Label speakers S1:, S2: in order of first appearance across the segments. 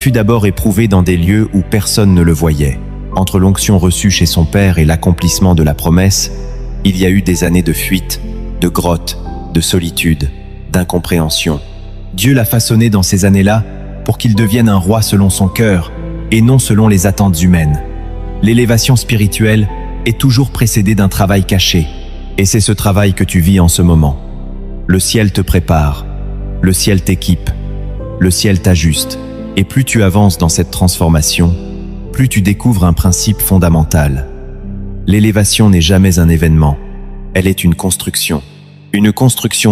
S1: fut d'abord éprouvé dans des lieux où personne ne le voyait. Entre l'onction reçue chez son père et l'accomplissement de la promesse, il y a eu des années de fuite, de grotte, de solitude, d'incompréhension. Dieu l'a façonné dans ces années-là pour qu'il devienne un roi selon son cœur et non selon les attentes humaines. L'élévation spirituelle est toujours précédée d'un travail caché, et c'est ce travail que tu vis en ce moment. Le ciel te prépare, le ciel t'équipe, le ciel t'ajuste, et plus tu avances dans cette transformation, plus tu découvres un principe fondamental. L'élévation n'est jamais un événement, elle est une construction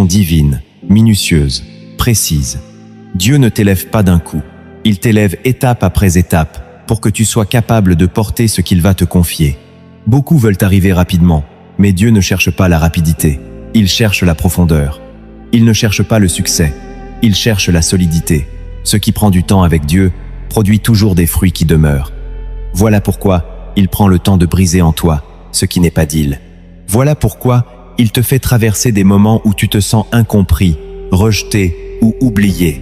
S1: divine, minutieuse, précise. Dieu ne t'élève pas d'un coup, il t'élève étape après étape pour que tu sois capable de porter ce qu'il va te confier. Beaucoup veulent arriver rapidement, mais Dieu ne cherche pas la rapidité, il cherche la profondeur. Il ne cherche pas le succès, il cherche la solidité. Ce qui prend du temps avec Dieu produit toujours des fruits qui demeurent. Voilà pourquoi il prend le temps de briser en toi ce qui n'est pas d'il. Voilà pourquoi il te fait traverser des moments où tu te sens incompris, rejeté ou oublié.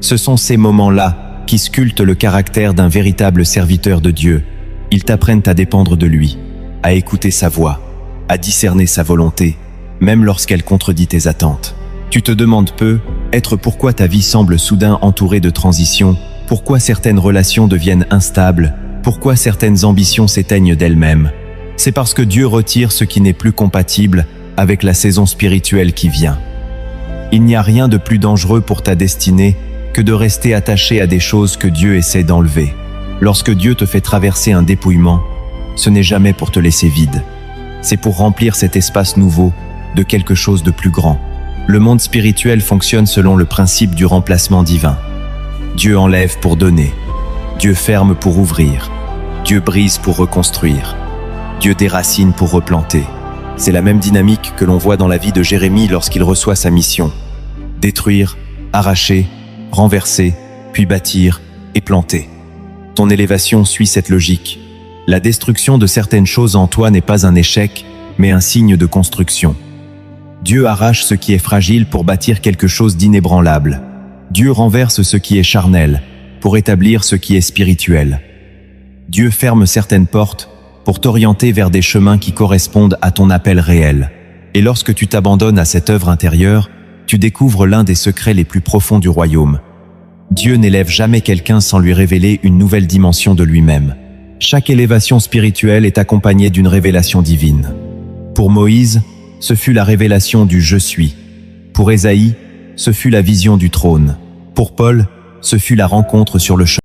S1: Ce sont ces moments-là qui sculptent le caractère d'un véritable serviteur de Dieu. Ils t'apprennent à dépendre de lui, à écouter sa voix, à discerner sa volonté, même lorsqu'elle contredit tes attentes. Tu te demandes peut-être pourquoi ta vie semble soudain entourée de transitions, pourquoi certaines relations deviennent instables, pourquoi certaines ambitions s'éteignent d'elles-mêmes. C'est parce que Dieu retire ce qui n'est plus compatible avec la saison spirituelle qui vient. Il n'y a rien de plus dangereux pour ta destinée que de rester attaché à des choses que Dieu essaie d'enlever. Lorsque Dieu te fait traverser un dépouillement, ce n'est jamais pour te laisser vide. C'est pour remplir cet espace nouveau de quelque chose de plus grand. Le monde spirituel fonctionne selon le principe du remplacement divin. Dieu enlève pour donner. Dieu ferme pour ouvrir. Dieu brise pour reconstruire. Dieu déracine pour replanter. C'est la même dynamique que l'on voit dans la vie de Jérémie lorsqu'il reçoit sa mission. Détruire, arracher, renverser, puis bâtir et planter. Ton élévation suit cette logique. La destruction de certaines choses en toi n'est pas un échec, mais un signe de construction. Dieu arrache ce qui est fragile pour bâtir quelque chose d'inébranlable. Dieu renverse ce qui est charnel pour établir ce qui est spirituel. Dieu ferme certaines portes pour t'orienter vers des chemins qui correspondent à ton appel réel. Et lorsque tu t'abandonnes à cette œuvre intérieure, tu découvres l'un des secrets les plus profonds du royaume. Dieu n'élève jamais quelqu'un sans lui révéler une nouvelle dimension de lui-même. Chaque élévation spirituelle est accompagnée d'une révélation divine. Pour Moïse, ce fut la révélation du « Je suis ». Pour Ésaïe, ce fut la vision du trône. Pour Paul, ce fut la rencontre sur le chemin.